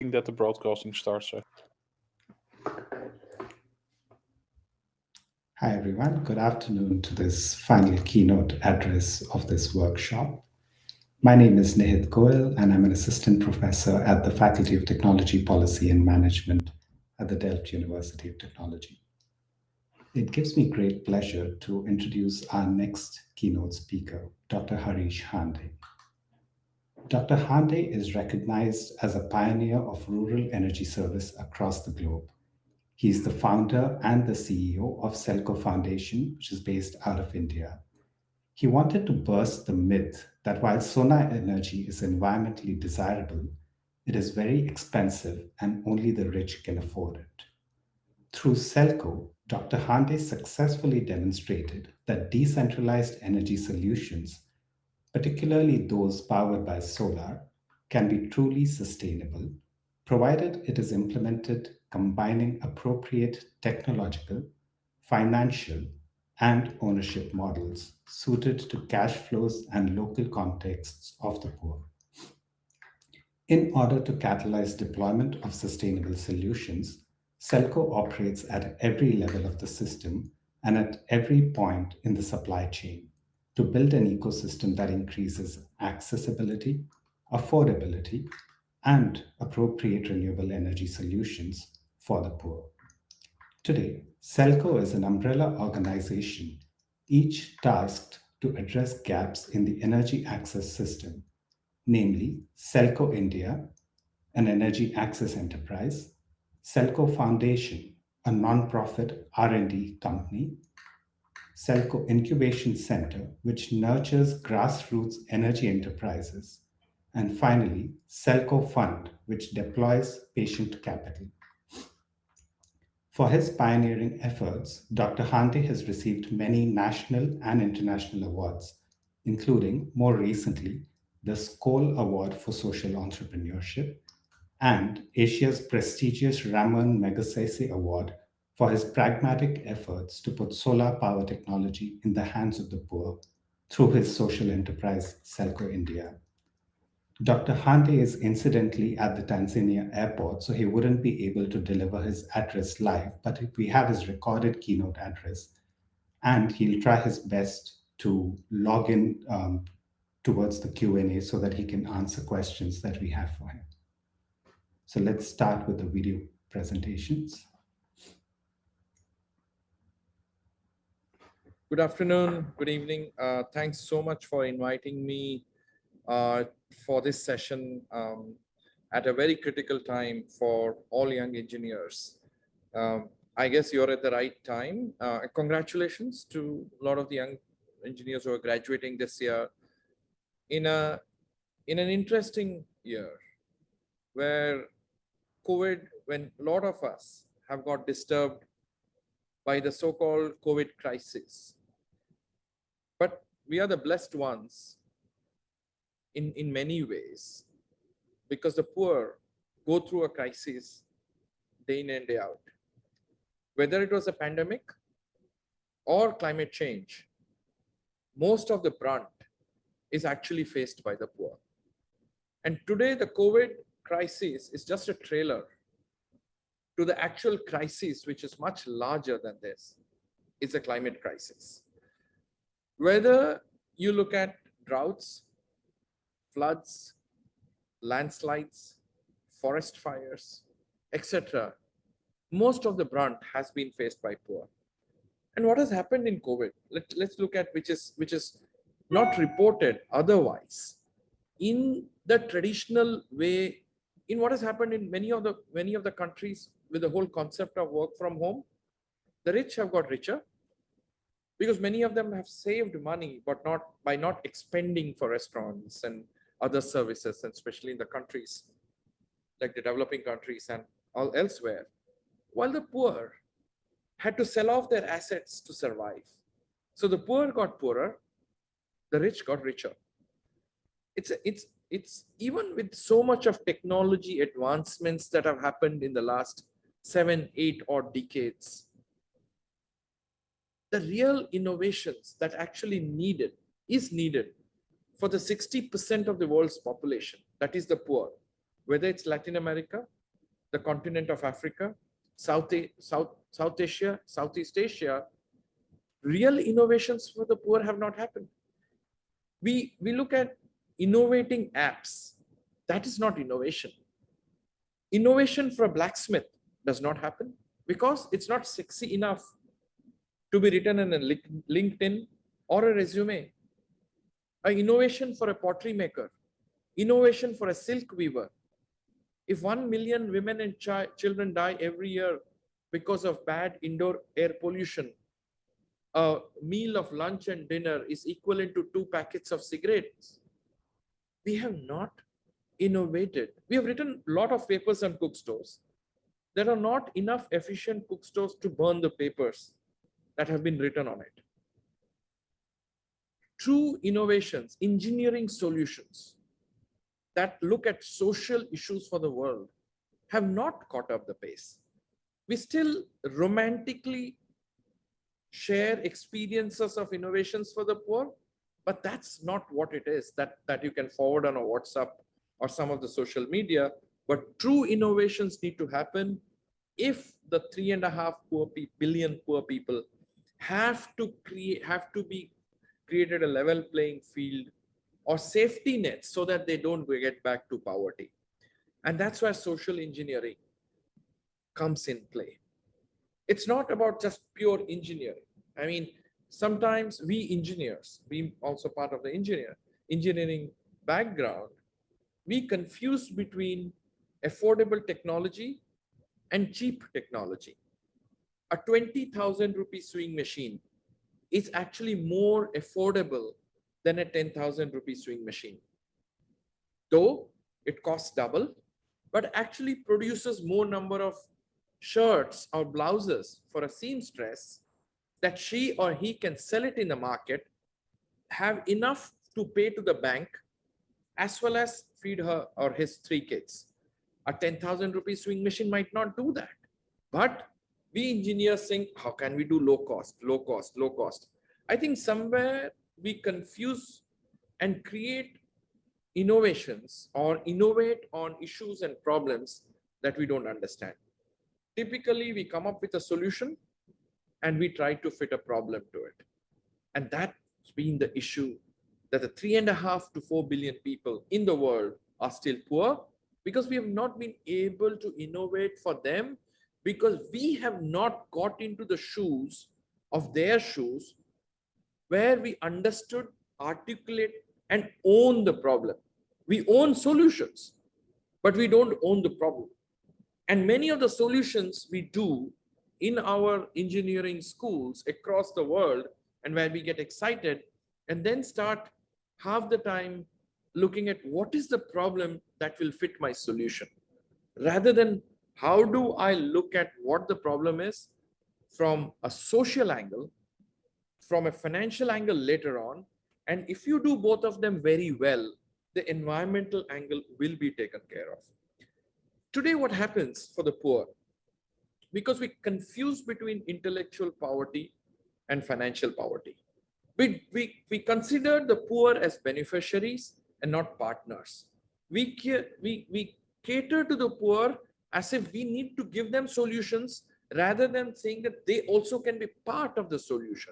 That the broadcasting starts. Hi everyone, good afternoon to this final keynote address of this workshop. My name is Nihit Goel and I'm an assistant professor at the Faculty of Technology Policy and Management at the Delft University of Technology. It gives me great pleasure to introduce our next keynote speaker, Dr. Harish Hande. Dr. Hande is recognized as a pioneer of rural energy service across the globe. He's the founder and the CEO of Selco Foundation, which is based out of India. He wanted to burst the myth that while solar energy is environmentally desirable, it is very expensive and only the rich can afford it. Through Selco, Dr. Hande successfully demonstrated that decentralized energy solutions, particularly those powered by solar, can be truly sustainable, provided it is implemented combining appropriate technological, financial, and ownership models suited to cash flows and local contexts of the poor. In order to catalyze deployment of sustainable solutions, Selco operates at every level of the system and at every point in the supply chain to build an ecosystem that increases accessibility, affordability, and appropriate renewable energy solutions for the poor. Today, Selco is an umbrella organization, each tasked to address gaps in the energy access system, namely Selco India, an energy access enterprise, Selco Foundation, a non-profit R&D company, Selco Incubation Center, which nurtures grassroots energy enterprises, and finally, Selco Fund, which deploys patient capital. For his pioneering efforts, Dr. Hande has received many national and international awards, including, more recently, the Skoll Award for Social Entrepreneurship and Asia's prestigious Ramon Magsaysay Award for his pragmatic efforts to put solar power technology in the hands of the poor through his social enterprise, Selco India. Dr. Hande is incidentally at the Tanzania airport, so he wouldn't be able to deliver his address live, but we have his recorded keynote address, and he'll try his best to log in towards the Q&A so that he can answer questions that we have for him. So let's start with the video presentations. Good afternoon, good evening. Thanks so much for inviting me for this session at a very critical time for all young engineers. I guess you're at the right time. Congratulations to a lot of the young engineers who are graduating this year in an interesting year where COVID, when a lot of us have got disturbed by the so-called COVID crisis. But we are the blessed ones in many ways, because the poor go through a crisis day in and day out. Whether it was a pandemic or climate change, most of the brunt is actually faced by the poor. And today the COVID crisis is just a trailer to the actual crisis, which is much larger than this. It's a climate crisis. Whether you look at droughts, floods, landslides, forest fires, etc., most of the brunt has been faced by poor. And what has happened in COVID? Let's look at which is not reported otherwise. In the traditional way, in what has happened in many of the countries with the whole concept of work from home, the rich have got richer because many of them have saved money, but not expending for restaurants and other services, and especially in the countries like the developing countries and all elsewhere, while the poor had to sell off their assets to survive. So the poor got poorer, the rich got richer. It's even with so much of technology advancements that have happened in the last 7, 8 odd decades, the real innovations that actually is needed for the 60% of the world's population, that is the poor, whether it's Latin America, the continent of Africa, South Asia, Southeast Asia, real innovations for the poor have not happened. We look at innovating apps. That is not innovation. Innovation for a blacksmith does not happen because it's not sexy enough to be written in a LinkedIn or a resume. An innovation for a pottery maker, innovation for a silk weaver. If 1 million women and children die every year because of bad indoor air pollution, a meal of lunch and dinner is equivalent to 2 packets of cigarettes. We have not innovated. We have written a lot of papers on cook stoves. There are not enough efficient cook stoves to burn the papers that have been written on it. True innovations, engineering solutions that look at social issues for the world have not caught up the pace. We still romantically share experiences of innovations for the poor, but that's not what it is that you can forward on a WhatsApp or some of the social media. But true innovations need to happen if the 3.5 billion poor people have to be created a level playing field or safety nets so that they don't get back to poverty. And that's where social engineering comes in play. It's not about just pure engineering. I mean, sometimes we engineers, we also part of the engineering background, we confuse between affordable technology and cheap technology. A 20,000 rupee sewing machine is actually more affordable than a 10,000 rupee sewing machine. Though it costs double, but actually produces more number of shirts or blouses for a seamstress that she or he can sell it in the market, have enough to pay to the bank, as well as feed her or his 3 kids. A 10,000 rupee sewing machine might not do that. But we engineers think, how can we do low cost, low cost, low cost? I think somewhere we confuse and create innovations or innovate on issues and problems that we don't understand. Typically, we come up with a solution and we try to fit a problem to it. And that's been the issue, that the 3.5 to 4 billion people in the world are still poor because we have not been able to innovate for them, because we have not got into the shoes of their shoes where we understood, articulate, and own the problem. We own solutions, but we don't own the problem. And many of the solutions we do in our engineering schools across the world, and where we get excited and then start half the time looking at what is the problem that will fit my solution, rather than how do I look at what the problem is from a social angle, from a financial angle later on. And if you do both of them very well, the environmental angle will be taken care of. Today, what happens for the poor? Because we confuse between intellectual poverty and financial poverty. We consider the poor as beneficiaries and not partners. We cater to the poor as if we need to give them solutions, rather than saying that they also can be part of the solution.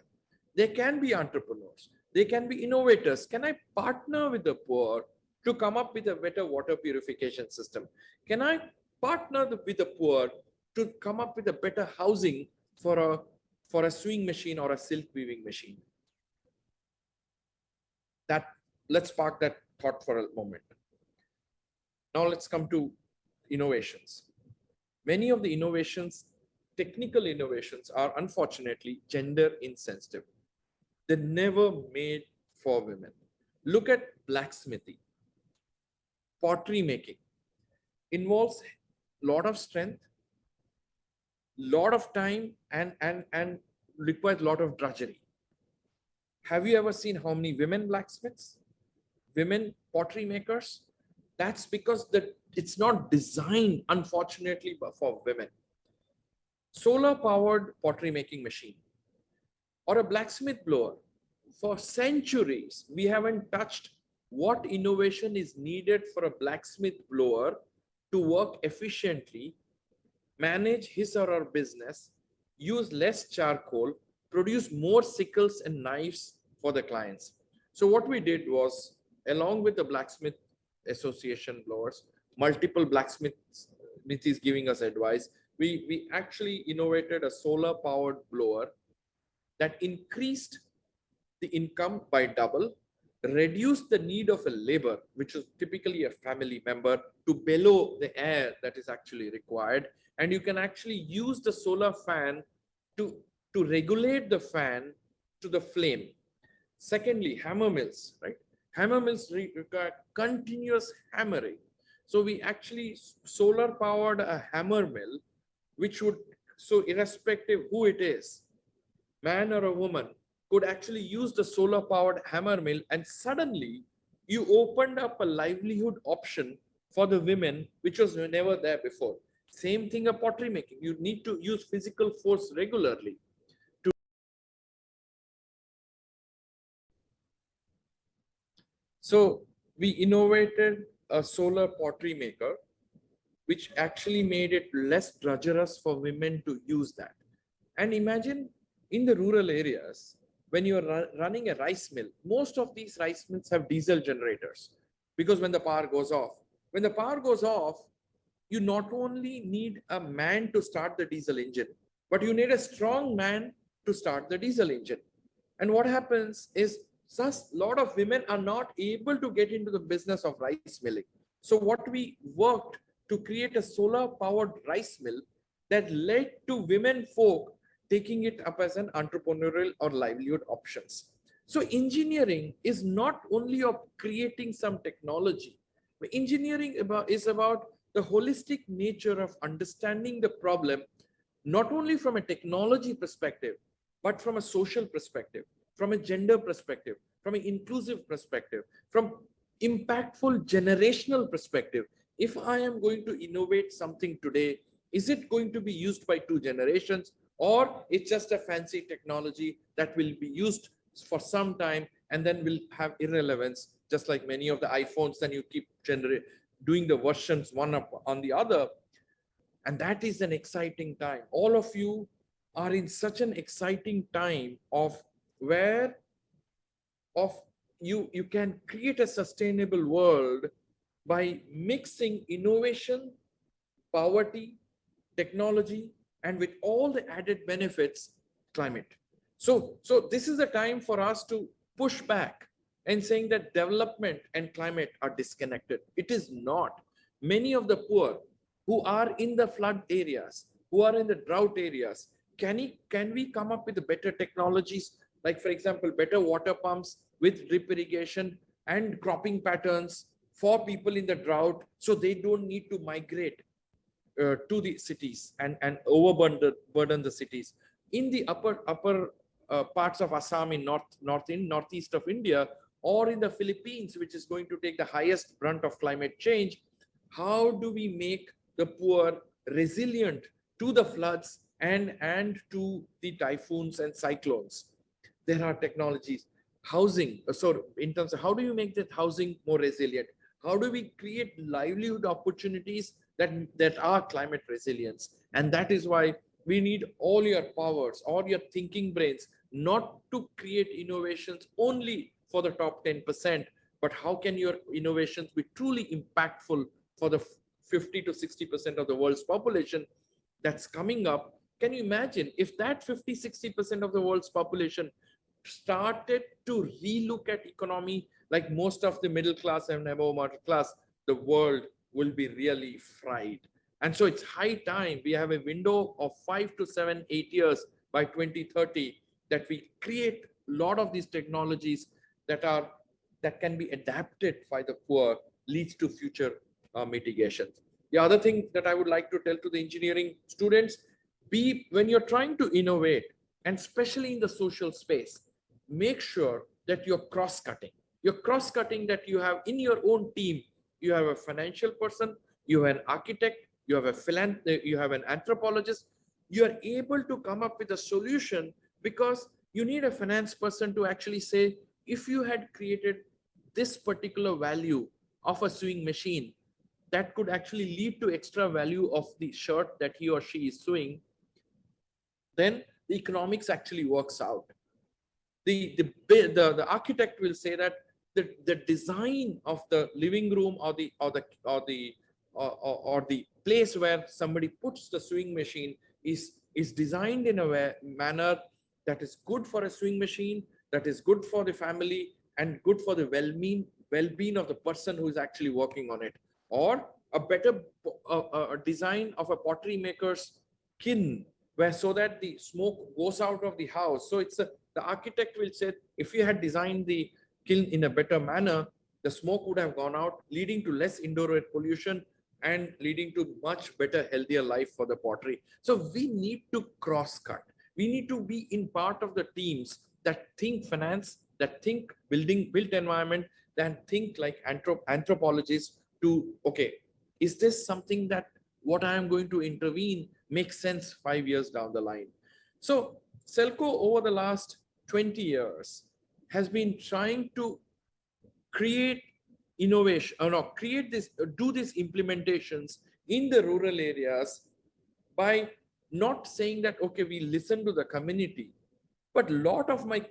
They can be entrepreneurs. They can be innovators. Can I partner with the poor to come up with a better water purification system? Can I partner with the poor to come up with a better housing for a sewing machine or a silk weaving machine? Let's park that thought for a moment. Now let's come to innovations. Many of the innovations, technical innovations, are unfortunately gender insensitive. They're never made for women. Look at blacksmithing. Pottery making involves a lot of strength, lot of time, and requires a lot of drudgery. Have you ever seen how many women blacksmiths, women pottery makers? That's because it's not designed, unfortunately, for women. Solar powered pottery making machine or a blacksmith blower. For centuries, we haven't touched what innovation is needed for a blacksmith blower to work efficiently, manage his or her business, use less charcoal, produce more sickles and knives for the clients. So what we did was, along with the blacksmith association blowers, multiple blacksmiths is giving us advice. We actually innovated a solar powered blower that increased the income by double, reduce the need of a labor, which is typically a family member, to bellow the air that is actually required. And you can actually use the solar fan to regulate the fan to the flame. Secondly, hammer mills, right? Hammer mills require continuous hammering. So we actually solar powered a hammer mill, which would, so irrespective who it is, man or a woman, could actually use the solar powered hammer mill, and suddenly you opened up a livelihood option for the women, which was never there before. Same thing, a pottery making. You need to use physical force regularly. So we innovated a solar pottery maker, which actually made it less drudgerous for women to use that. And imagine in the rural areas, when you're running a rice mill, most of these rice mills have diesel generators, because when the power goes off, you not only need a man to start the diesel engine, but you need a strong man to start the diesel engine. And what happens is, such a lot of women are not able to get into the business of rice milling. So what we worked to create a solar powered rice mill that led to women folk taking it up as an entrepreneurial or livelihood options. So engineering is not only of creating some technology. Engineering is about the holistic nature of understanding the problem, not only from a technology perspective, but from a social perspective, from a gender perspective, from an inclusive perspective, from impactful generational perspective. If I am going to innovate something today, is it going to be used by 2 generations, or it's just a fancy technology that will be used for some time and then will have irrelevance, just like many of the iPhones, then you keep doing the versions one up on the other. And that is an exciting time. All of you are in such an exciting time of where you can create a sustainable world by mixing innovation, poverty, technology, and with all the added benefits, climate. So this is the time for us to push back and saying that development and climate are disconnected. It is not. Many of the poor who are in the flood areas, who are in the drought areas, can we come up with the better technologies, like for example, better water pumps with drip irrigation and cropping patterns for people in the drought, so they don't need to migrate to the cities and overburden the cities. In the upper parts of Assam, in northeast of India, or in the Philippines, which is going to take the highest brunt of climate change, how do we make the poor resilient to the floods and to the typhoons and cyclones? There are technologies. Housing, so in terms of how do you make that housing more resilient? How do we create livelihood opportunities that are climate resilience? And that is why we need all your powers, all your thinking brains, not to create innovations only for the top 10%, but how can your innovations be truly impactful for the 50 to 60% of the world's population that's coming up? Can you imagine if that 50, 60% of the world's population started to relook at economy like most of the middle class and above middle class, the world will be really fried. And so it's high time we have a window of 5 to 7, 8 years by 2030 that we create a lot of these technologies that can be adapted by the poor, leads to future mitigations. The other thing that I would like to tell to the engineering students, when you're trying to innovate, and especially in the social space, make sure that you're cross-cutting. You're cross-cutting, that you have in your own team, you have a financial person, you have an architect, you have an anthropologist. You are able to come up with a solution, because you need a finance person to actually say, if you had created this particular value of a sewing machine, that could actually lead to extra value of the shirt that he or she is sewing, then the economics actually works out. The architect will say that the design of the living room or the place where somebody puts the sewing machine is designed in a manner that is good for a sewing machine, that is good for the family and good for the well-being of the person who is actually working on it. Or a better design of a pottery maker's kiln, where so that the smoke goes out of the house. So the architect will say, if you had designed the kiln in a better manner, the smoke would have gone out, leading to less indoor air pollution and leading to much better, healthier life for the pottery. So we need to cross cut. We need to be in part of the teams that think finance, that think built environment, that think like anthropologists to, okay, is this something that what I am going to intervene makes sense 5 years down the line? So Selco over the last 20 years has been trying to create innovation, or no, create this, do these implementations in the rural areas by not saying that, okay, we listen to the community, but a lot of my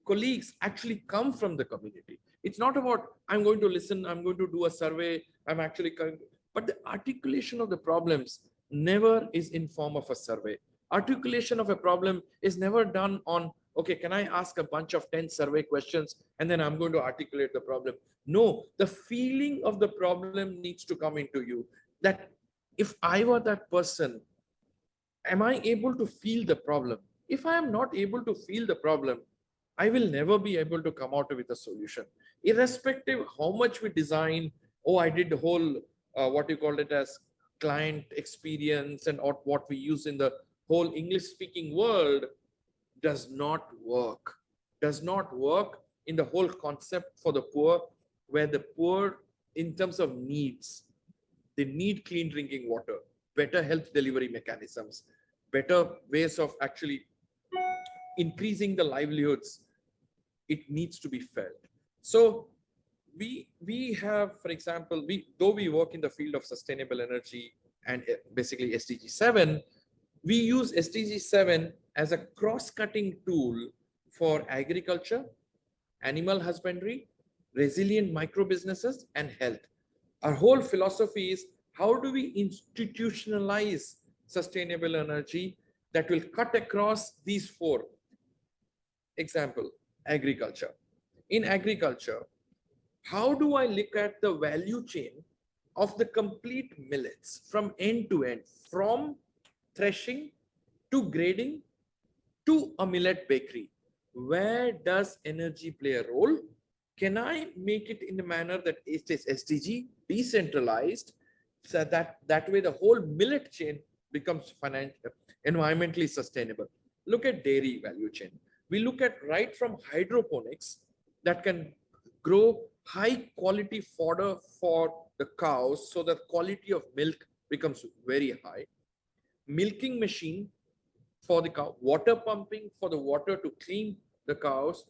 colleagues actually come from the community. It's not about, I'm going to listen, I'm going to do a survey, I'm actually coming, but the articulation of the problems never is in form of a survey. Articulation of a problem is never done on, okay, can I ask a bunch of 10 survey questions and then I'm going to articulate the problem? No, the feeling of the problem needs to come into you. That if I were that person, am I able to feel the problem? If I am not able to feel the problem, I will never be able to come out with a solution. Irrespective how much we design, oh, I did the whole, what you call it as client experience and what we use in the whole English speaking world does not work. Does not work in the whole concept for the poor, where the poor, in terms of needs, they need clean drinking water, better health delivery mechanisms, better ways of actually increasing the livelihoods. It needs to be felt. So we have, for example, though we work in the field of sustainable energy and basically SDG 7, we use SDG 7 as a cross-cutting tool for agriculture, animal husbandry, resilient micro businesses, and health. Our whole philosophy is, how do we institutionalize sustainable energy that will cut across these four? Example, agriculture. In agriculture, how do I look at the value chain of the complete millets from end to end, from threshing to grading to a millet bakery? Where does energy play a role? Can I make it in a manner that it is SDG, decentralized, so that way the whole millet chain becomes environmentally sustainable? Look at dairy value chain. We look at right from hydroponics that can grow high quality fodder for the cows so that quality of milk becomes very high. Milking machine for the cow, water pumping for the water to clean the cows,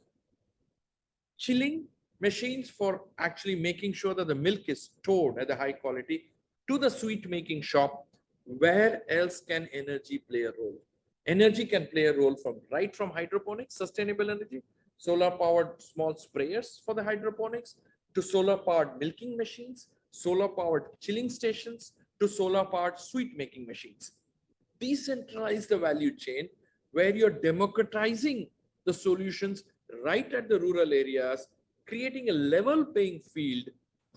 chilling machines for actually making sure that the milk is stored at the high quality, to the sweet making shop. Where else can energy play a role? Energy can play a role from hydroponics, sustainable energy, solar powered small sprayers for the hydroponics, to solar powered milking machines, solar powered chilling stations, to solar powered sweet making machines. Decentralize the value chain, where you're democratizing the solutions right at the rural areas, creating a level playing field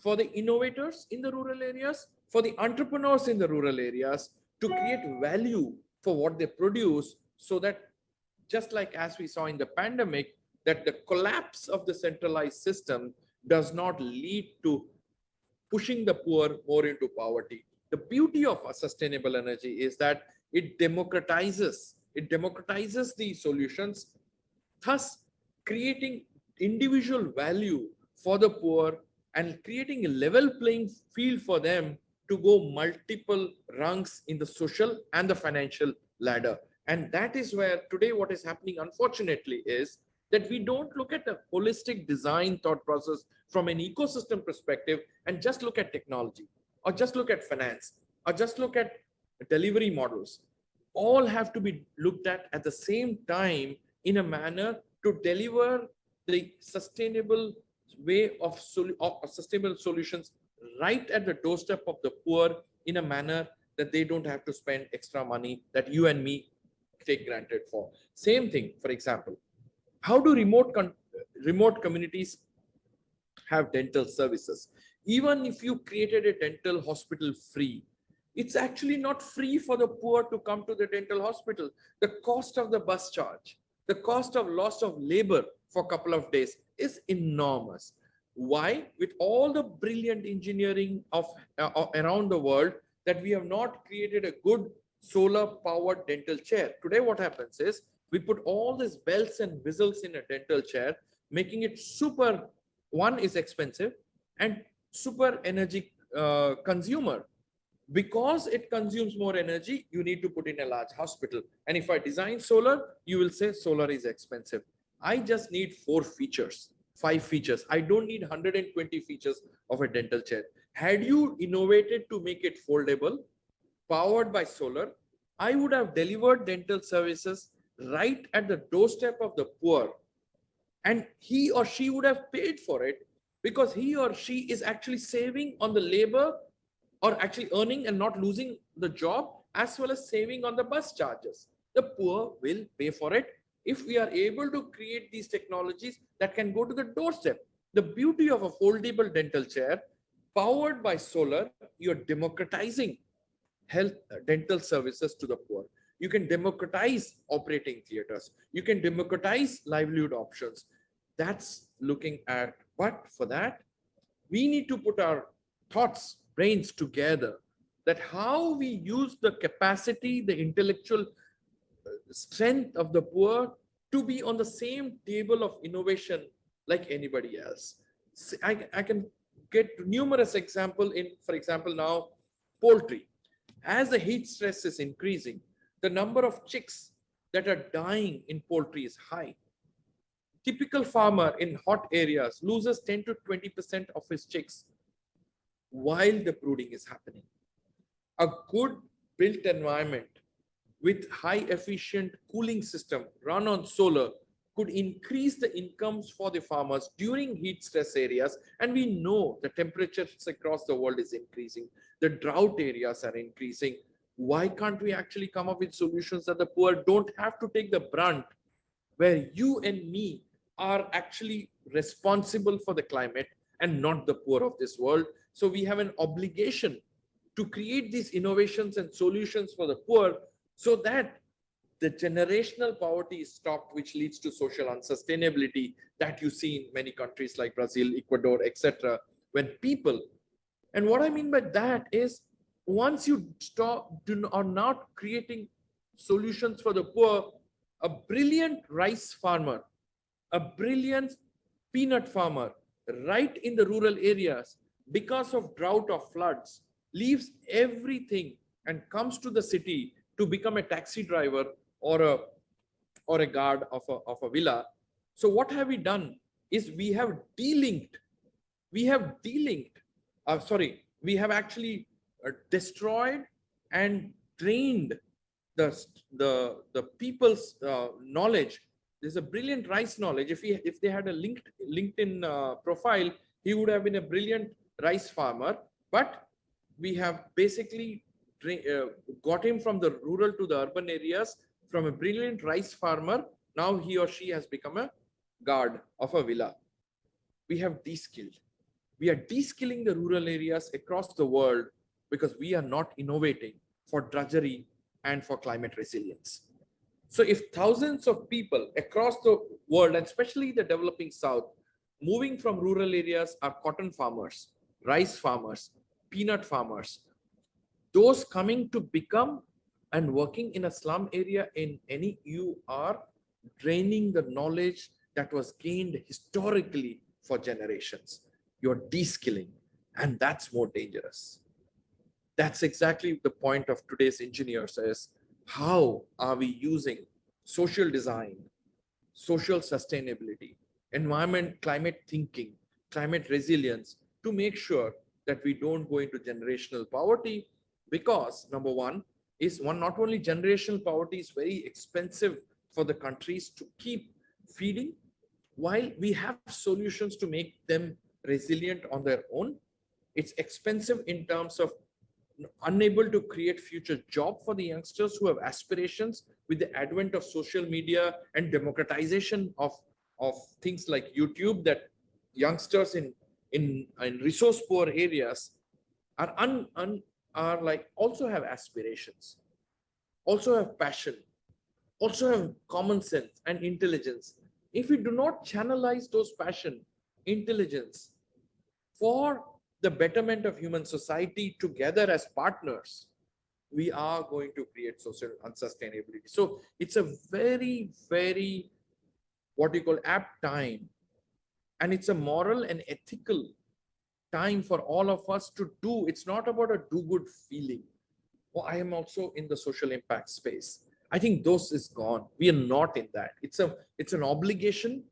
for the innovators in the rural areas, for the entrepreneurs in the rural areas, to create value for what they produce, so that, just like as we saw in the pandemic, that the collapse of the centralized system does not lead to pushing the poor more into poverty. The beauty of a sustainable energy is that it democratizes the solutions, thus creating individual value for the poor and creating a level playing field for them to go multiple rungs in the social and the financial ladder. And that is where today what is happening, unfortunately, is that we don't look at the holistic design thought process from an ecosystem perspective and just look at technology. or just look at finance, or just look at delivery models, all have to be looked at the same time in a manner to deliver the sustainable way of sustainable solutions right at the doorstep of the poor in a manner that they don't have to spend extra money that you and me take granted for. Same thing, for example, how do remote communities have dental services? Even if you created a dental hospital free, it's actually not free for the poor to come to the dental hospital. The cost of the bus charge, the cost of loss of labor for a couple of days is enormous. Why? With all the brilliant engineering of around the world, that we have not created a good solar powered dental chair. Today, what happens is we put all these bells and whistles in a dental chair, making it super, one is expensive and super energy consumer. Because it consumes more energy, you need to put in a large hospital. And if I design solar, you will say solar is expensive. I just need 4 features, 5 features. I don't need 120 features of a dental chair. Had you innovated to make it foldable, powered by solar, I would have delivered dental services right at the doorstep of the poor. And he or she would have paid for it because he or she is actually saving on the labor, or actually earning and not losing the job, as well as saving on the bus charges. The poor will pay for it if we are able to create these technologies that can go to the doorstep. The beauty of a foldable dental chair powered by solar, you're democratizing health dental services to the poor. You can democratize operating theaters. You can democratize livelihood options. That's looking at, but for that, we need to put our thoughts, brains together, that how we use the capacity, the intellectual strength of the poor to be on the same table of innovation like anybody else. I can get numerous examples in, for example, now poultry. As the heat stress is increasing, the number of chicks that are dying in poultry is high. Typical farmer in hot areas loses 10 to 20% of his chicks while the brooding is happening. A good built environment with high efficient cooling system run on solar could increase the incomes for the farmers during heat stress areas. And we know the temperatures across the world is increasing. The drought areas are increasing. Why can't we actually come up with solutions that the poor don't have to take the brunt, where you and me are actually responsible for the climate and not the poor of this world? So we have an obligation to create these innovations and solutions for the poor so that the generational poverty is stopped, which leads to social unsustainability that you see in many countries like Brazil, Ecuador, etc. When people, and what I mean by that is, once you are not creating solutions for the poor, a brilliant rice farmer, a brilliant peanut farmer, right in the rural areas, because of drought or floods, leaves everything and comes to the city to become a taxi driver or a guard of a villa. So what have we done is we have delinked, we have actually destroyed and drained the people's knowledge. There's a brilliant rice knowledge. If they had a LinkedIn profile, he would have been a brilliant rice farmer. But we have basically got him from the rural to the urban areas, from a brilliant rice farmer. Now he or she has become a guard of a villa. We have de-skilled. We are de-skilling the rural areas across the world because we are not innovating for drudgery and for climate resilience. So if thousands of people across the world, and especially the developing South, moving from rural areas are cotton farmers, rice farmers, peanut farmers, those coming to become and working in a slum area in any, you are draining the knowledge that was gained historically for generations. You're de-skilling, and that's more dangerous. That's exactly the point of today's engineers is, how are we using social design, social sustainability, environment, climate thinking, climate resilience to make sure that we don't go into generational poverty, because number one is not only generational poverty is very expensive for the countries to keep feeding, while we have solutions to make them resilient on their own, it's expensive in terms of unable to create future job for the youngsters who have aspirations with the advent of social media and democratization of things like YouTube, that youngsters in resource poor areas are are like also have aspirations, also have passion, also have common sense and intelligence. If we do not channelize those passion, intelligence for the betterment of human society together as partners, we are going to create social unsustainability. So it's a very, very, what you call, apt time. And it's a moral and ethical time for all of us to do. It's not about a do-good feeling. Oh, I am also in the social impact space. I think those is gone. We are not in that. It's an obligation.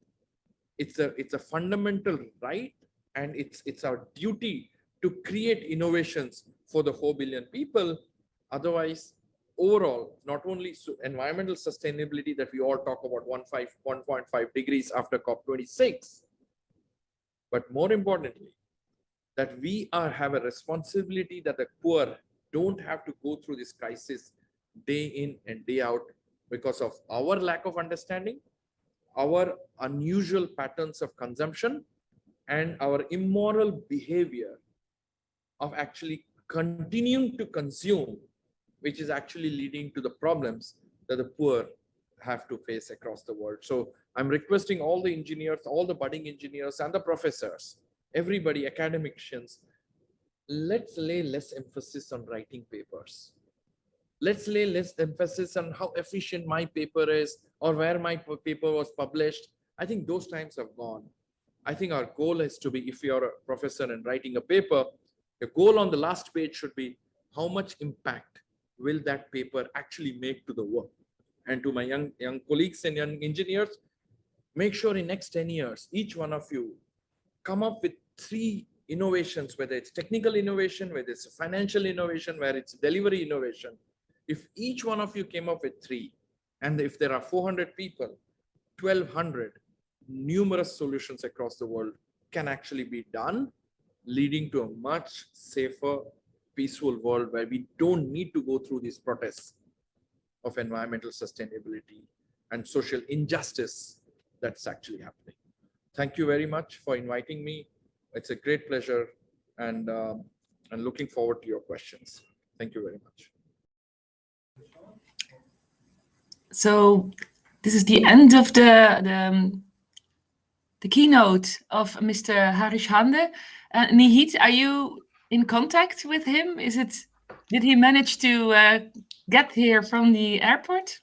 It's a fundamental right, and it's our duty to create innovations for the 4 billion people. Otherwise, overall, not only environmental sustainability that we all talk about 1.5 degrees after COP26, but more importantly, that we have a responsibility that the poor don't have to go through this crisis day in and day out because of our lack of understanding, our unusual patterns of consumption, and our immoral behavior of actually continuing to consume, which is actually leading to the problems that the poor have to face across the world. So I'm requesting all the engineers, all the budding engineers and the professors, everybody, academicians, let's lay less emphasis on writing papers. Let's lay less emphasis on how efficient my paper is or where my paper was published. I think those times have gone. I think our goal is to be, if you're a professor and writing a paper, the goal on the last page should be how much impact will that paper actually make to the world. And to my young colleagues and young engineers, make sure in next 10 years, each one of you come up with 3 innovations, whether it's technical innovation, whether it's financial innovation, whether it's delivery innovation. If each one of you came up with 3, and if there are 400 people, 1,200 numerous solutions across the world can actually be done, leading to a much safer, peaceful world where we don't need to go through these protests of environmental sustainability and social injustice that's actually happening. Thank you very much for inviting me. It's a great pleasure, and looking forward to your questions. Thank you very much. So this is the end of the keynote of Mr. Harish Hande. Nihit, are you in contact with him? Did he manage to get here from the airport?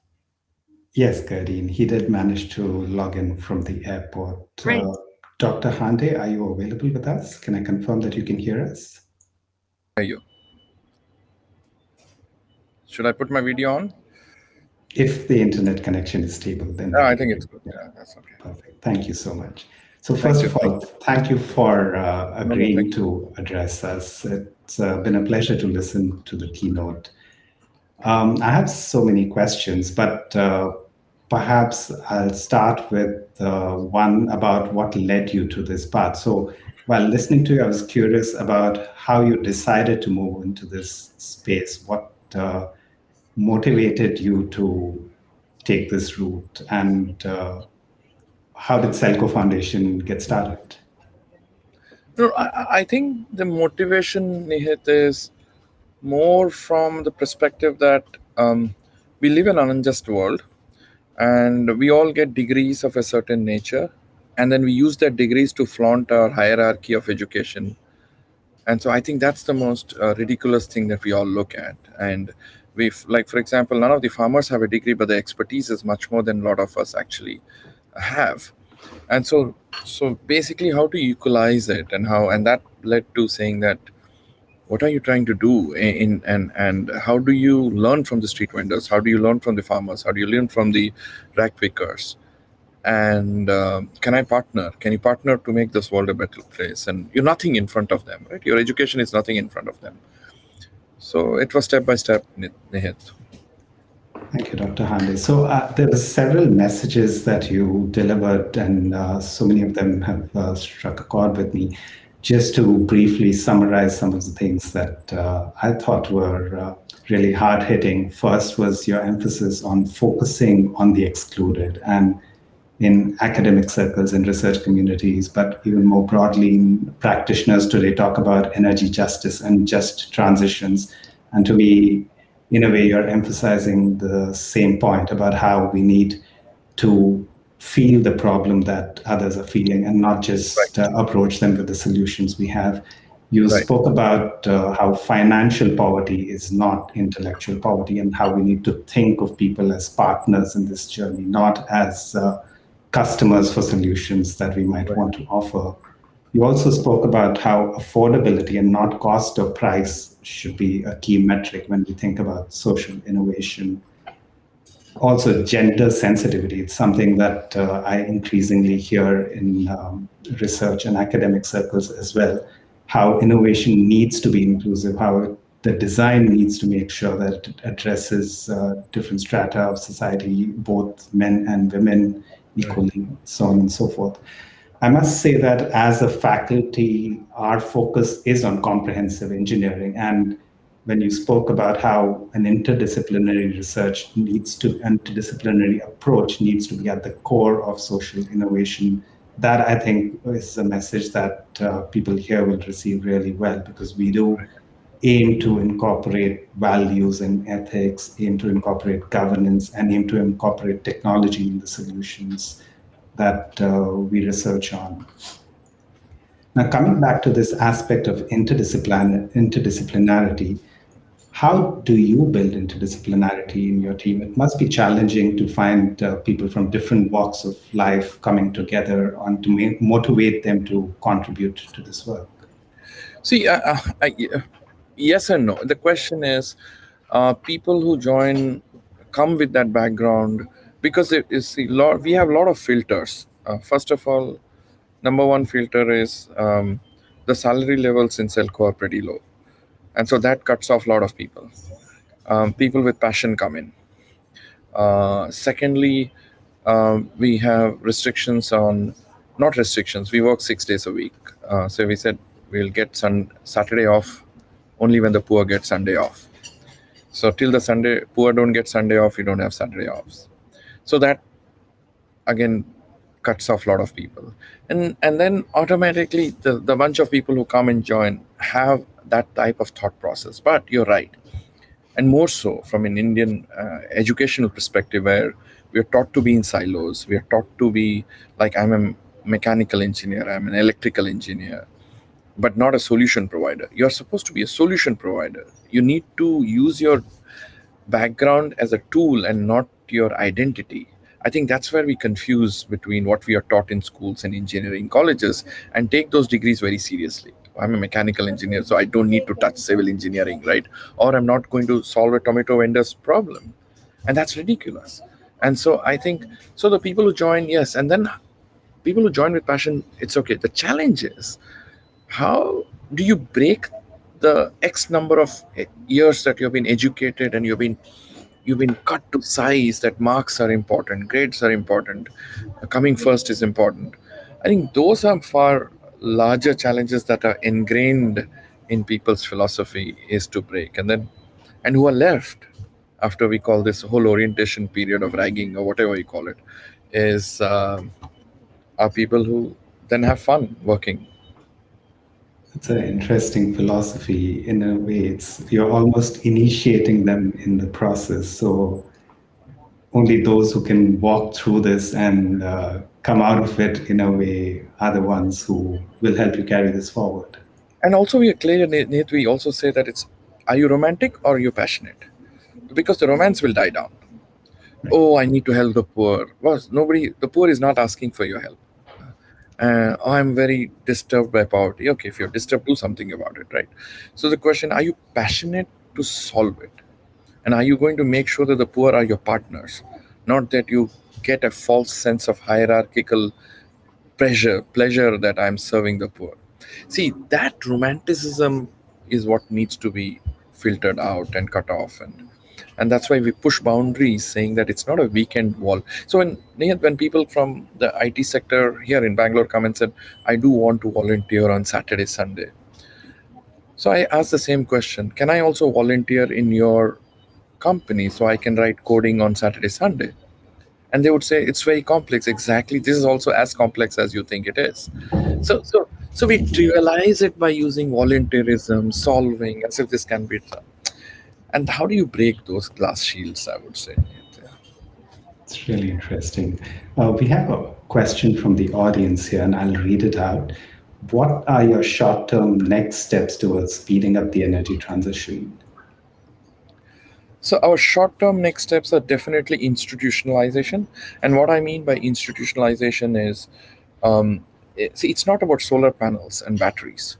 Yes, Gerdine, he did manage to log in from the airport. Great. Dr. Hande, are you available with us? Can I confirm that you can hear us? Hear you. Should I put my video on? If the internet connection is stable, then I think it's good. Yeah, that's okay. Perfect. Thank you so much. So first of all, thank you for agreeing to address us. It's been a pleasure to listen to the keynote. I have so many questions, but perhaps I'll start with one about what led you to this path. So while listening to you, I was curious about how you decided to move into this space. What motivated you to take this route, and how did Selco Foundation get started? No, I think the motivation, Nihit, is more from the perspective that we live in an unjust world, and we all get degrees of a certain nature, and then we use that degrees to flaunt our hierarchy of education. And so I think that's the most ridiculous thing that we all look at. And like, for example, none of the farmers have a degree, but the expertise is much more than a lot of us actually have. And so basically how to equalize it, and that led to saying that, what are you trying to do and how do you learn from the street vendors? How do you learn from the farmers? How do you learn from the rag pickers? and can I partner? Can you partner to make this world a better place? And you're nothing in front of them, right? Your education is nothing in front of them. So it was step by step, Nihit. Thank you, Dr. Hande. So there were several messages that you delivered, and so many of them have struck a chord with me. Just to briefly summarize some of the things that I thought were really hard hitting. First was your emphasis on focusing on the excluded, and in academic circles and research communities, but even more broadly, practitioners today talk about energy justice and just transitions. And to me, in a way, you're emphasizing the same point about how we need to feel the problem that others are feeling and not just Right. approach them with the solutions we have. You Right. spoke about how financial poverty is not intellectual poverty and how we need to think of people as partners in this journey, not as customers for solutions that we might Right. want to offer. You also spoke about how affordability and not cost or price should be a key metric when we think about social innovation. Also, gender sensitivity. It's something that I increasingly hear in research and academic circles as well. How innovation needs to be inclusive, how the design needs to make sure that it addresses different strata of society, both men and women Right. equally, so on and so forth. I must say that as a faculty, our focus is on comprehensive engineering. And when you spoke about how an interdisciplinary approach needs to be at the core of social innovation, that I think is a message that people here will receive really well, because we do aim to incorporate values and ethics, aim to incorporate governance, and aim to incorporate technology in the solutions that we research on. Now, coming back to this aspect of interdisciplinarity, how do you build interdisciplinarity in your team? It must be challenging to find people from different walks of life coming together on to motivate them to contribute to this work. See, yes and no. The question is, people who join come with that background because it is a lot. We have a lot of filters. First of all, number one filter is the salary levels in Selco are pretty low, and so that cuts off a lot of people. People with passion come in. Secondly, we have restrictions on, not restrictions. We work 6 days a week, so we said we'll get Saturday off only when the poor get Sunday off. So till the Sunday poor don't get Sunday off, you don't have Saturday offs. So that again cuts off a lot of people, and then automatically the bunch of people who come and join have that type of thought process. But you're right, and more so from an Indian educational perspective, where we are taught to be in silos. We are taught to be like, I'm a mechanical engineer, I'm an electrical engineer, but not a solution provider. You're supposed to be a solution provider. You need to use your background as a tool and not your identity. I think that's where we confuse between what we are taught in schools and engineering colleges and take those degrees very seriously. I'm a mechanical engineer, so I don't need to touch civil engineering, right? Or I'm not going to solve a tomato vendor's problem. And that's ridiculous. And so I think, so the people who join, yes, and then people who join with passion, it's okay. The challenge is, how do you break the X number of years that you've been educated and you've been cut to size that marks are important, grades are important, coming first is important. I think those are far larger challenges that are ingrained in people's philosophy is to break. And who are left after we call this whole orientation period of ragging or whatever you call it is are people who then have fun working. It's an interesting philosophy. In a way, it's you're almost initiating them in the process. So only those who can walk through this and come out of it in a way are the ones who will help you carry this forward. And also we are clear, Nate, we also say that it's, are you romantic or are you passionate? Because the romance will die down. Right. Oh, I need to help the poor. Well, nobody, the poor is not asking for your help. Oh, I'm very disturbed by poverty. Okay, if you're disturbed, do something about it, right? So the question, are you passionate to solve it? And are you going to make sure that the poor are your partners? not that you get a false sense of hierarchical pleasure that I'm serving the poor. See, that romanticism is what needs to be filtered out and cut off, and that's why we push boundaries, saying that it's not a weekend wall. So when people from the IT sector here in Bangalore come and said, I do want to volunteer on Saturday, Sunday. So I asked the same question: can I also volunteer in your company so I can write coding on Saturday, Sunday? And they would say it's very complex. Exactly, this is also as complex as you think it is. So we trivialize it by using volunteerism, solving as if this can be done. And how do you break those glass shields, I would say? It's really interesting. We have a question from the audience here, and I'll read it out. What are your short-term next steps towards speeding up the energy transition? So our short-term next steps are definitely institutionalization. And what I mean by institutionalization is, see, it's not about solar panels and batteries.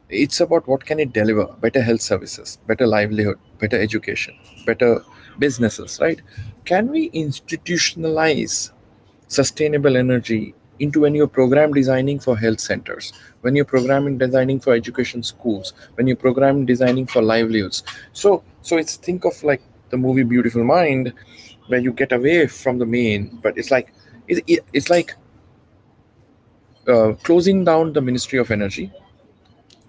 It's about what can it deliver: better health services, better livelihood, better education, better businesses, right? Can we institutionalize sustainable energy into when you're program designing for health centers, when you're programming designing for education schools, when you're program designing for livelihoods? So it's, think of like the movie Beautiful Mind, where you get away from the main, but it's like closing down the Ministry of Energy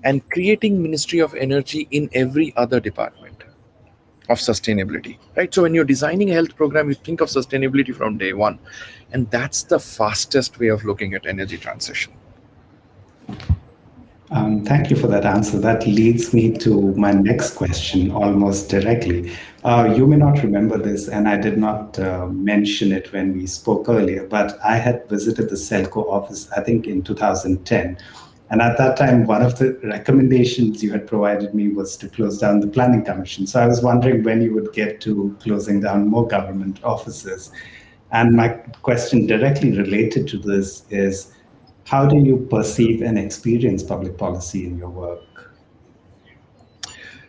and creating Ministry of Energy in every other department of sustainability, right? So when you're designing a health program, you think of sustainability from day one, and that's the fastest way of looking at energy transition. Thank you for that answer. That leads me to my next question almost directly. You may not remember this, and I did not mention it when we spoke earlier, but I had visited the Selco office, I think in 2010. And at that time, one of the recommendations you had provided me was to close down the Planning Commission. So I was wondering when you would get to closing down more government offices. And my question directly related to this is, how do you perceive and experience public policy in your work?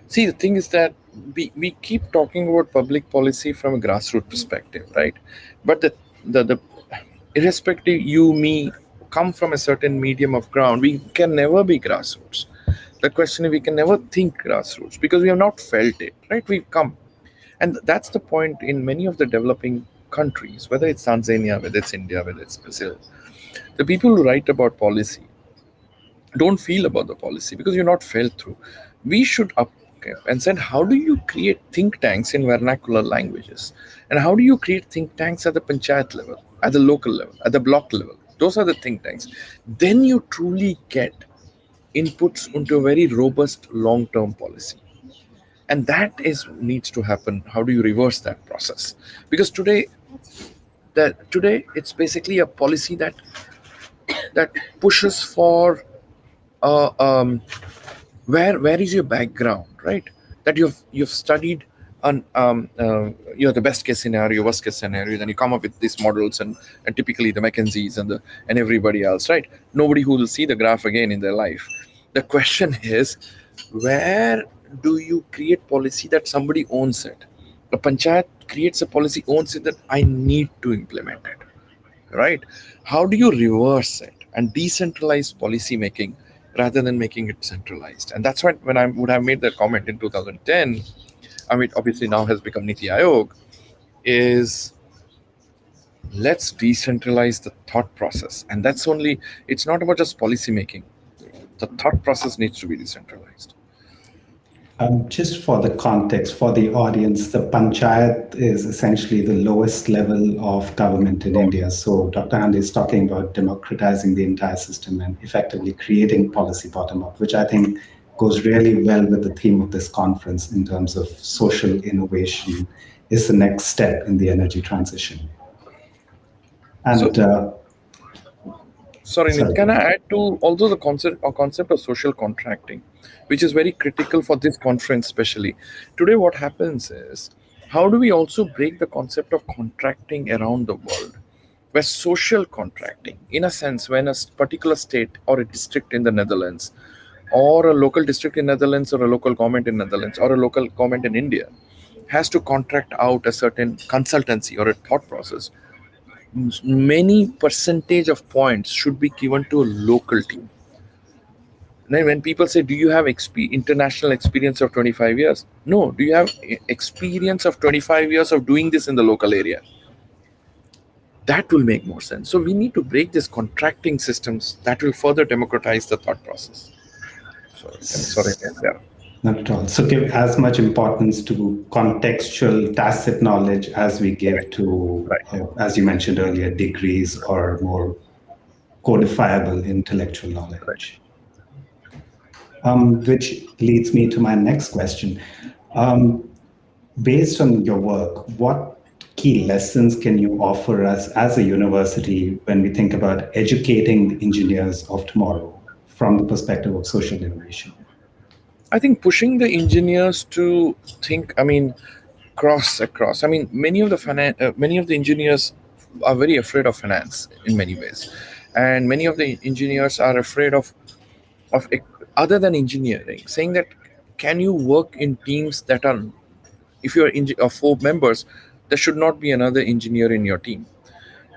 See, the thing is that we keep talking about public policy from a grassroots perspective, right? But the irrespective, you, me, come from a certain medium of ground, we can never be grassroots. The question is, we can never think grassroots because we have not felt it, right? We've come. And that's the point in many of the developing countries, whether it's Tanzania, whether it's India, whether it's Brazil. The people who write about policy don't feel about the policy because you're not felt through. We should up and said, how do you create think tanks in vernacular languages? And how do you create think tanks at the panchayat level, at the local level, at the block level? Those are the think tanks. Then you truly get inputs into a very robust long-term policy. And that is needs to happen. How do you reverse that process? Because today it's basically a policy that pushes for uh, um, where is your background, right? That you've studied on the best case scenario, worst case scenario, then you come up with these models, and typically the McKinseys and everybody else, right? Nobody who will see the graph again in their life. The question is, where do you create policy that somebody owns it? A panchayat creates a policy, owns it, that I need to implement it, right? How do you reverse it and decentralize policy making rather than making it centralized? And that's why when I would have made that comment in 2010, I mean, obviously now has become Niti Aayog, is let's decentralize the thought process. And that's only, it's not about just policy making. The thought process needs to be decentralized. Just for the context, for the audience, the panchayat is essentially the lowest level of government in India. So Dr. Hande is talking about democratizing the entire system and effectively creating policy bottom up, which I think goes really well with the theme of this conference in terms of social innovation is the next step in the energy transition. And Sorry, Nitin, sorry. can I add to although the concept of social contracting, which is very critical for this conference, especially today, what happens is, how do we also break the concept of contracting around the world? Where social contracting, in a sense, when a particular state or a district in the Netherlands, or a local district in Netherlands, or a local government in Netherlands, or a local government in India has to contract out a certain consultancy or a thought process, many percentage of points should be given to a local team. Then when people say, do you have international experience of 25 years? No. Do you have experience of 25 years of doing this in the local area? That will make more sense. So we need to break these contracting systems that will further democratize the thought process. Sorry. Yeah. Not at all. So give as much importance to contextual tacit knowledge as we give to, Right. as you mentioned earlier, degrees or more codifiable intellectual Right. knowledge. Which leads me to my next question. Based on your work, what key lessons can you offer us as a university when we think about educating the engineers of tomorrow from the perspective of social innovation? I think pushing the engineers to think, across. Many of the engineers are very afraid of finance in many ways, and many of the engineers are afraid of other than engineering, saying that can you work in teams that are, if you're of 4 members, there should not be another engineer in your team.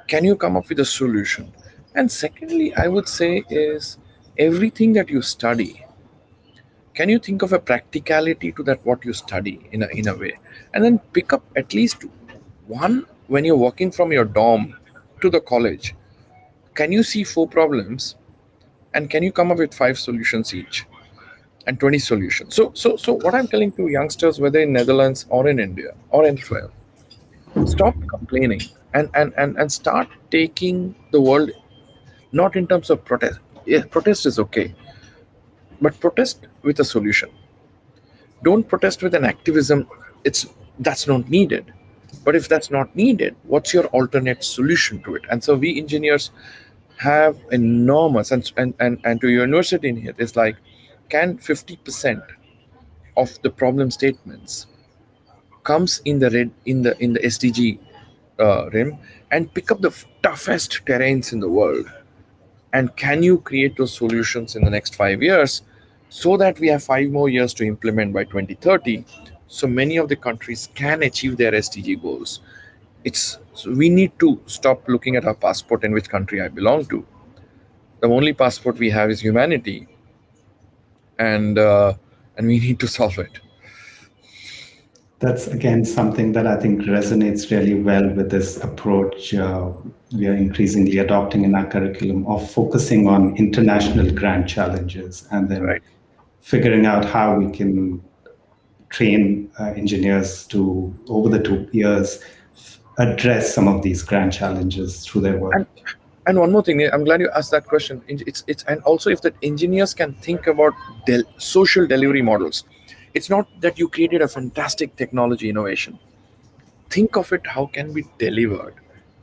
Can you come up with a solution? And secondly, I would say is everything that you study, can you think of a practicality to that what you study in a way, and then pick up at least one when you're walking from your dorm to the college. Can you see 4 problems, and can you come up with 5 solutions each, and 20 solutions? So what I'm telling to youngsters, whether in Netherlands or in India or elsewhere, stop complaining and start taking the world not in terms of protest. Yeah, protest is okay, but protest with a solution. Don't protest with an activism. That's not needed. But if that's not needed, what's your alternate solution to it? And so we engineers have enormous, and to university in here, it's like, can 50% of the problem statements comes in the red in the SDG rim, and pick up the toughest terrains in the world, and can you create those solutions in the next 5 years, so that we have 5 more years to implement by 2030, so many of the countries can achieve their SDG goals. So we need to stop looking at our passport and which country I belong to. The only passport we have is humanity, and we need to solve it. That's again something that I think resonates really well with this approach we are increasingly adopting in our curriculum of focusing on international grand challenges and then Right. figuring out how we can train engineers to, over the 2 years, address some of these grand challenges through their work. And one more thing, I'm glad you asked that question. It's and also, if the engineers can think about social delivery models, it's not that you created a fantastic technology innovation. Think of it how can be delivered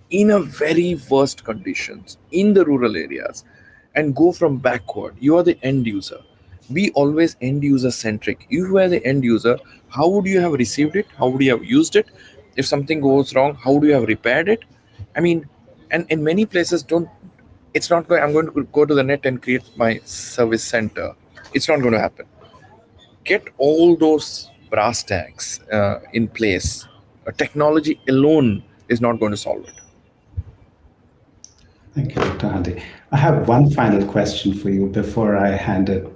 in a very worst conditions in the rural areas, and go from backward. You are the end user. Be always end user centric. You were the end user. How would you have received it? How would you have used it? If something goes wrong, how would you have repaired it? I mean, and in many places, don't it's not going, I'm going to go to the net and create my service center. It's not going to happen. Get all those brass tacks in place. Technology alone is not going to solve it. Thank you, Dr. Hande. I have one final question for you before I hand it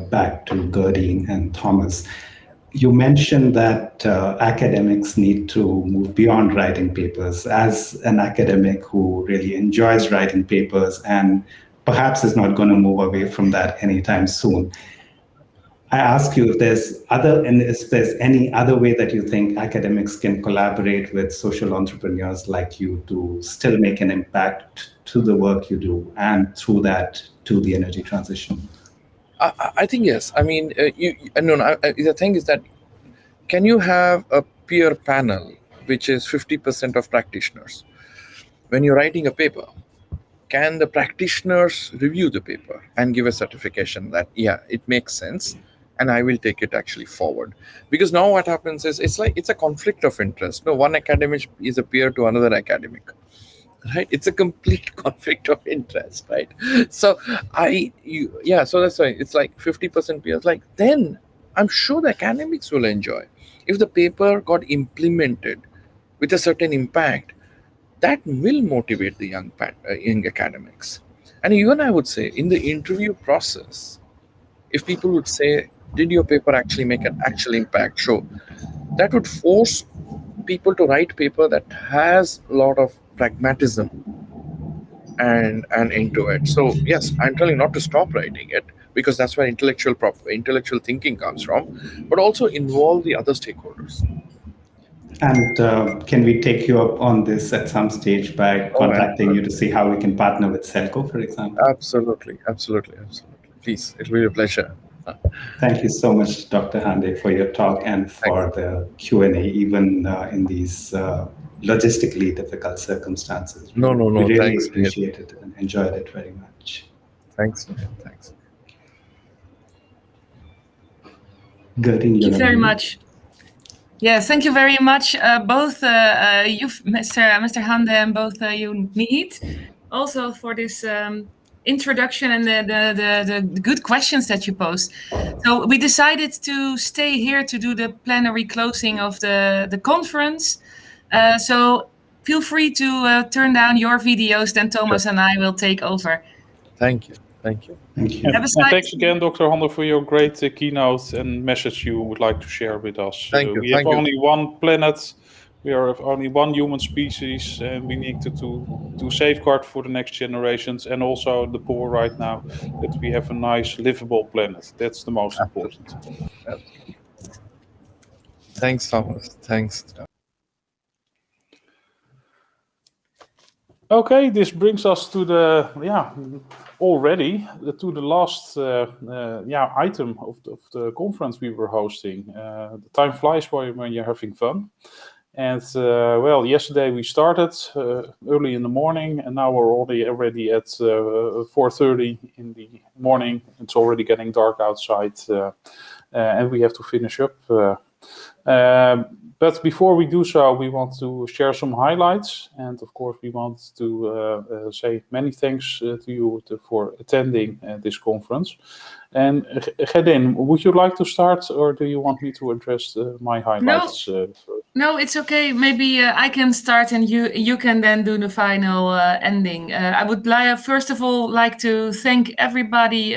back to Gertie and Thomas. You mentioned that academics need to move beyond writing papers. As an academic who really enjoys writing papers and perhaps is not going to move away from that anytime soon, I ask you if there's any other way that you think academics can collaborate with social entrepreneurs like you to still make an impact to the work you do and through that to the energy transition. I think yes. I mean, no. The thing is that, can you have a peer panel which is 50% of practitioners when you're writing a paper? Can the practitioners review the paper and give a certification that, yeah, it makes sense, and I will take it actually forward? Because now what happens is, it's a conflict of interest. No, one academic is a peer to another academic, right? It's a complete conflict of interest, right? So so that's why it's like 50% peers. Like, then I'm sure the academics will enjoy. If the paper got implemented with a certain impact, that will motivate the young academics. And even I would say in the interview process, if people would say, did your paper actually make an actual impact? Sure. That would force people to write paper that has a lot of pragmatism and into it. So yes, I'm telling not to stop writing it, because that's where intellectual thinking comes from, but also involve the other stakeholders. And can we take you up on this at some stage by Oh, contacting you to see how we can partner with Selco, for example? absolutely, absolutely, absolutely. Please, it will be a pleasure. Thank you so much, Dr. Hande, for your talk and Thanks. for the Q&A, even in these logistically difficult circumstances. No, no, We no. really Thanks, Nihit. appreciate it and enjoyed it very much. Thanks, Nihit. Thanks. Gertine, Thank you you're on very mute. much. Yeah, thank you very much, both you, Mr. Hande, and both you, Nihit, also for this introduction and the good questions that you posed. So we decided to stay here to do the plenary closing of the conference. So feel free to turn down your videos, then Thomas and I will take over. Thank you. Thank you. Thank you. Have a And nice- thanks again, Dr. Hande, for your great keynote and message you would like to share with us. Thank you, We thank have you. only one planet, we are only one human species, and we need to safeguard for the next generations and also the poor right now, that we have a nice, livable planet. That's the most important. Absolutely. Thanks, Thomas. Thanks. Okay, this brings us to the already to the last item of the conference we were hosting. The time flies when you're having fun. And yesterday we started early in the morning, and now we're already at 4:30 in the morning. It's already getting dark outside, and we have to finish up. But before we do so, we want to share some highlights. And of course, we want to say many thanks to you for attending this conference. And Gedin, would you like to start, or do you want me to address my highlights first? No, it's okay. Maybe I can start and you can then do the final ending. I would first of all like to thank everybody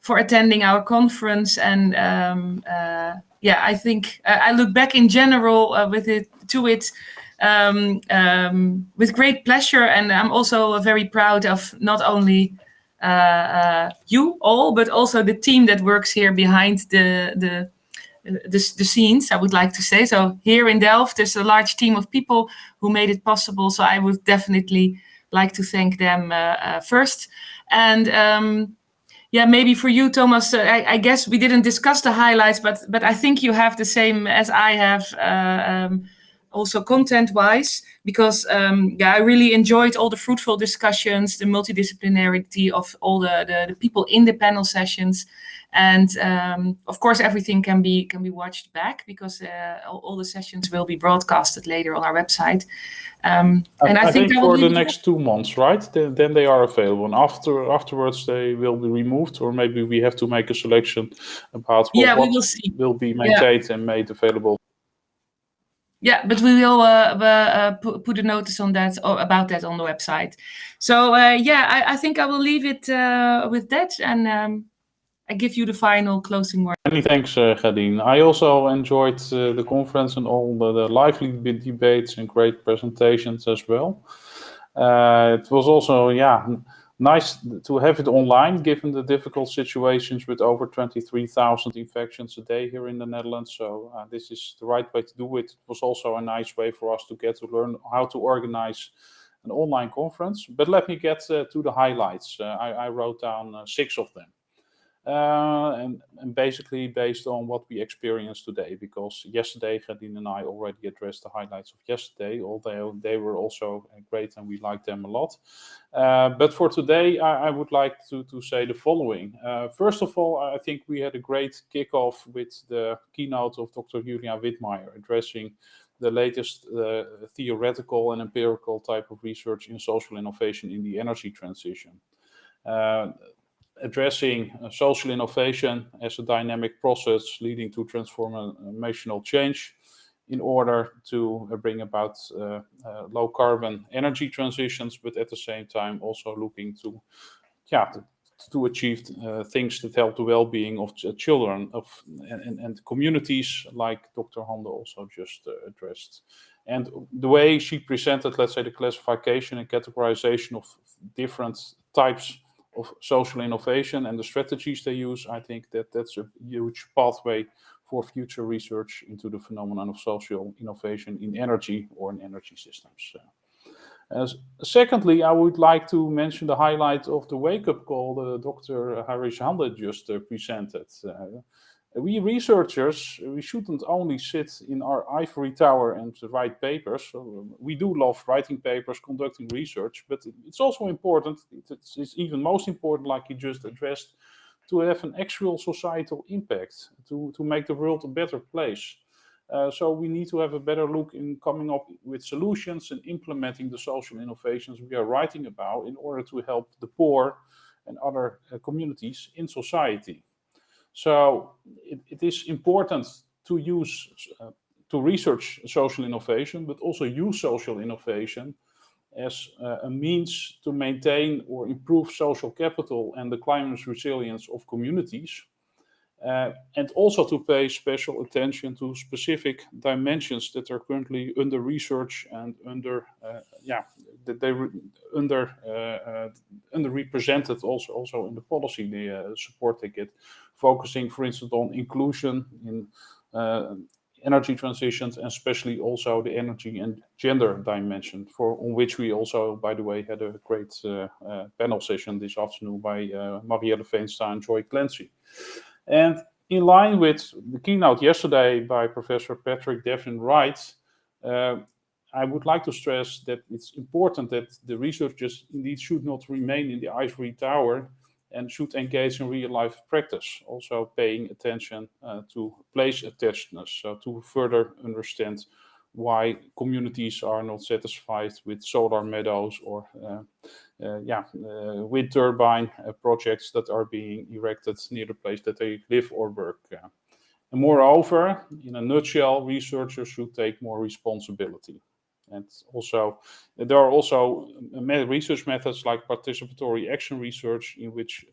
for attending our conference. And I think I look back in general with great pleasure. And I'm also very proud of not only you all, but also the team that works here behind the scenes, I would like to say. So here in Delft, there's a large team of people who made it possible. So I would definitely like to thank them first. And maybe for you, Thomas, I guess we didn't discuss the highlights, but I think you have the same as I have, also content-wise, because I really enjoyed all the fruitful discussions, the multidisciplinarity of all the people in the panel sessions. And of course, everything can be watched back, because all the sessions will be broadcasted later on our website. And I think for the next 2 months, right? Then they are available, and afterwards they will be removed, or maybe we have to make a selection about what we will see. Will be maintained and made available. Yeah, but we will put a notice on that, or about that, on the website. So I think I will leave it with that, and I give you the final closing word. Many thanks, Gedin. I also enjoyed the conference and all the lively debates and great presentations as well. It was also, nice to have it online, given the difficult situations with over 23,000 infections a day here in the Netherlands. So this is the right way to do it. It was also a nice way for us to get to learn how to organize an online conference. But let me get to the highlights. I wrote down 6 of them. And basically based on what we experienced today, because yesterday Gedin and I already addressed the highlights of yesterday, although they were also great and we liked them a lot. But for today, I would like to say the following. First of all, I think we had a great kickoff with the keynote of Dr. Julia Wittmeyer, addressing the latest theoretical and empirical type of research in social innovation in the energy transition. addressing social innovation as a dynamic process leading to transformational change in order to bring about low carbon energy transitions, but at the same time also looking to achieve things that help the well-being of children and communities, like Dr. Hande also just addressed. And the way she presented, let's say, the classification and categorization of different types of social innovation and the strategies they use, I think that that's a huge pathway for future research into the phenomenon of social innovation in energy or in energy systems. Secondly, I would like to mention the highlight of the wake-up call Dr. Harish Hande just presented. We researchers, we shouldn't only sit in our ivory tower and write papers. We do love writing papers, conducting research, but it's also important, it's even most important, like you just addressed, to have an actual societal impact, to make the world a better place. So we need to have a better look in coming up with solutions and implementing the social innovations we are writing about in order to help the poor and other communities in society. So it is important to use, to research social innovation, but also use social innovation as a means to maintain or improve social capital and the climate resilience of communities. And also to pay special attention to specific dimensions that are currently under research and underrepresented also in the policy, the support they get, focusing, for instance, on inclusion in energy transitions, and especially also the energy and gender dimension, on which we also, by the way, had a great panel session this afternoon by Marielle Veenstra and Joy Clancy. And in line with the keynote yesterday by Professor Patrick Devin Wright, I would like to stress that it's important that the researchers indeed should not remain in the ivory tower and should engage in real-life practice, also paying attention to place attachedness, so to further understand why communities are not satisfied with solar meadows or wind turbine projects that are being erected near the place that they live or work. And moreover, in a nutshell, researchers should take more responsibility. And also, there are also research methods like participatory action research, in which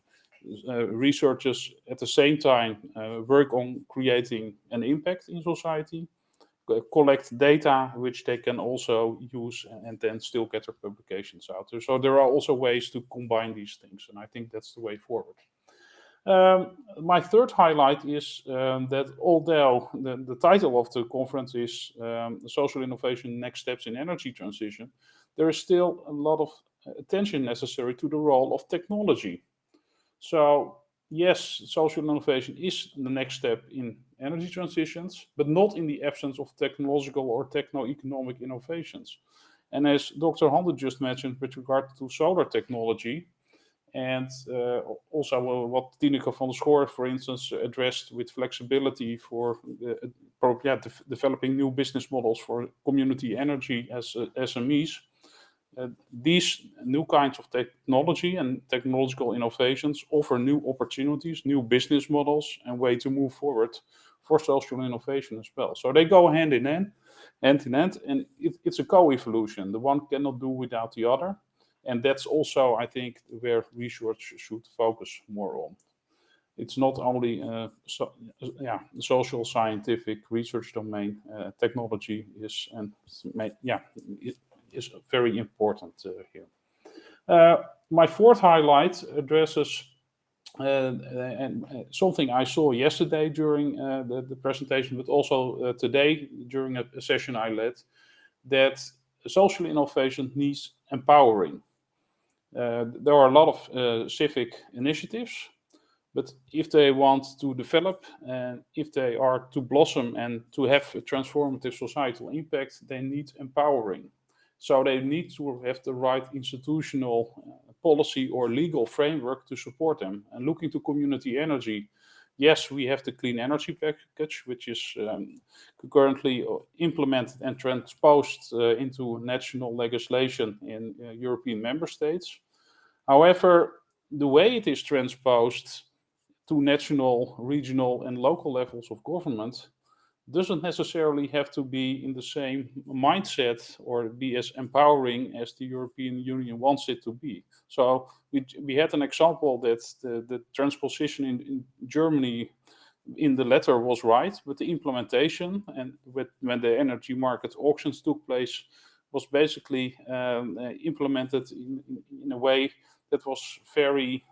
researchers at the same time work on creating an impact in society, collect data which they can also use and then still get their publications out there. So there are also ways to combine these things, and I think that's the way forward. My third highlight is that although the title of the conference is Social Innovation Next Steps in Energy Transition, there is still a lot of attention necessary to the role of technology. So yes, social innovation is the next step in energy transitions, but not in the absence of technological or techno-economic innovations. And as Dr. Hande just mentioned with regard to solar technology, and also what Tineke van der Schoor, for instance, addressed with flexibility for developing new business models for community energy as SMEs. These new kinds of technology and technological innovations offer new opportunities, new business models, and way to move forward for social innovation as well. So they go hand in hand, and it's a co-evolution. The one cannot do without the other. And that's also, I think, where research should focus more on. It's not only social scientific research domain. Technology is is very important here. My fourth highlight addresses something I saw yesterday during the presentation, but also today during a session I led, that social innovation needs empowering. There are a lot of civic initiatives, but if they want to develop and if they are to blossom and to have a transformative societal impact, they need empowering. So they need to have the right institutional policy or legal framework to support them. And looking to community energy, yes, we have the clean energy package, which is currently implemented and transposed into national legislation in European member states. However, the way it is transposed to national, regional, and local levels of government doesn't necessarily have to be in the same mindset or be as empowering as the European Union wants it to be. So we had an example that the transposition in Germany in the letter was right, but the implementation and when the energy market auctions took place was basically implemented in a way that was very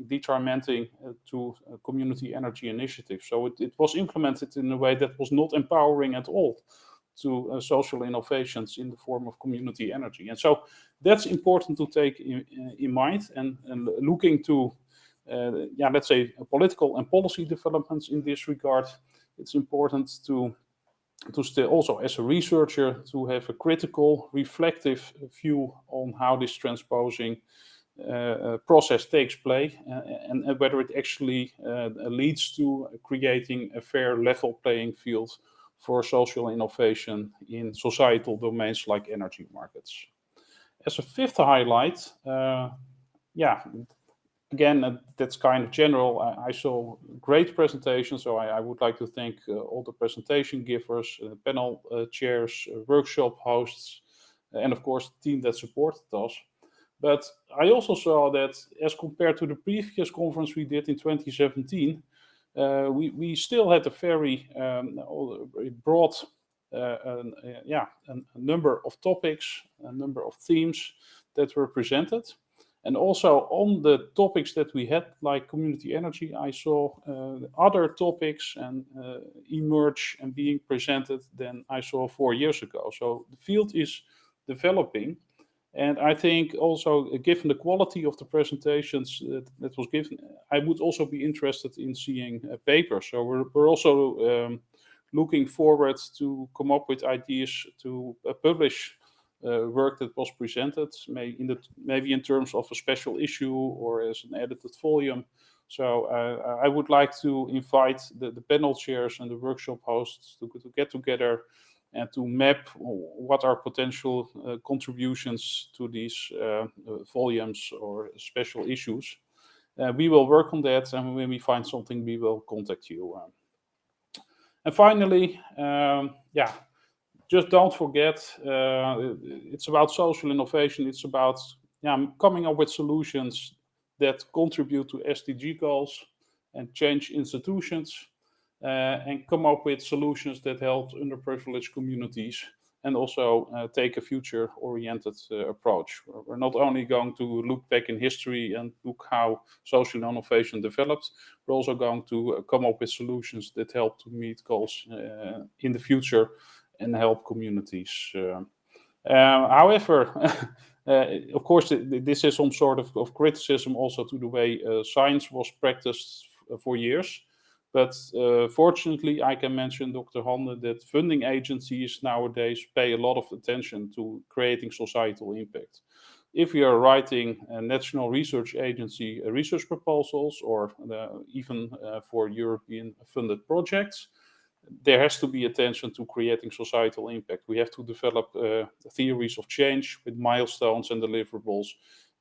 detrimenting to community energy initiatives. So it was implemented in a way that was not empowering at all to social innovations in the form of community energy. And so that's important to take in mind and looking to, let's say, political and policy developments in this regard. It's important to still also as a researcher to have a critical, reflective view on how this transposing process takes place and whether it actually leads to creating a fair level playing field for social innovation in societal domains like energy markets. As a fifth highlight, again, that's kind of general. I saw great presentations, so I would like to thank all the presentation givers, panel chairs, workshop hosts, and of course the team that supported us. But I also saw that as compared to the previous conference we did in 2017, we still had a very broad a number of topics, a number of themes that were presented. And also on the topics that we had, like community energy, I saw other topics and emerge and being presented than I saw 4 years ago. So the field is developing. And I think also, given the quality of the presentations that was given, I would also be interested in seeing papers. So we're also looking forward to come up with ideas to publish work that was presented, maybe in terms of a special issue or as an edited volume. So I would like to invite the panel chairs and the workshop hosts to get together and to map what are potential contributions to these volumes or special issues. We will work on that, and when we find something, we will contact you. And finally, just don't forget, it's about social innovation. It's about coming up with solutions that contribute to SDG goals and change institutions. And come up with solutions that help underprivileged communities and also take a future-oriented approach. We're not only going to look back in history and look how social innovation developed, we're also going to come up with solutions that help to meet goals in the future and help communities. However, of course, this is some sort of criticism also to the way science was practiced for years. But fortunately, I can mention, Dr. Hande, that funding agencies nowadays pay a lot of attention to creating societal impact. If we are writing a national research agency research proposals or even for European funded projects, there has to be attention to creating societal impact. We have to develop theories of change with milestones and deliverables,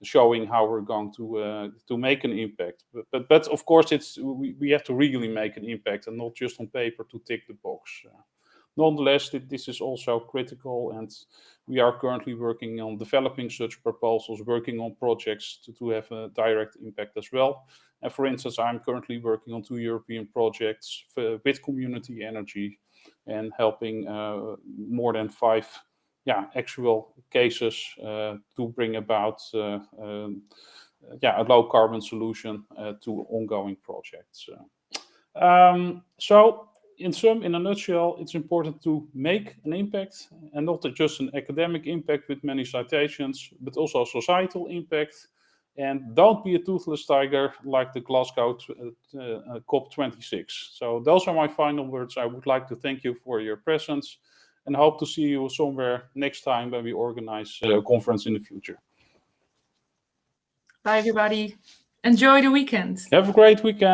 showing how we're going to make an impact. But of course, we have to really make an impact and not just on paper to tick the box. Nonetheless, this is also critical, and we are currently working on developing such proposals, working on projects to have a direct impact as well. And for instance, I'm currently working on 2 European projects with community energy and helping more than 5 actual cases to bring about a low carbon solution to ongoing projects. So in a nutshell, it's important to make an impact, and not just an academic impact with many citations, but also societal impact. And don't be a toothless tiger like the Glasgow COP26. So those are my final words. I would like to thank you for your presence and hope to see you somewhere next time when we organize a conference in the future. Bye, everybody. Enjoy the weekend. Have a great weekend.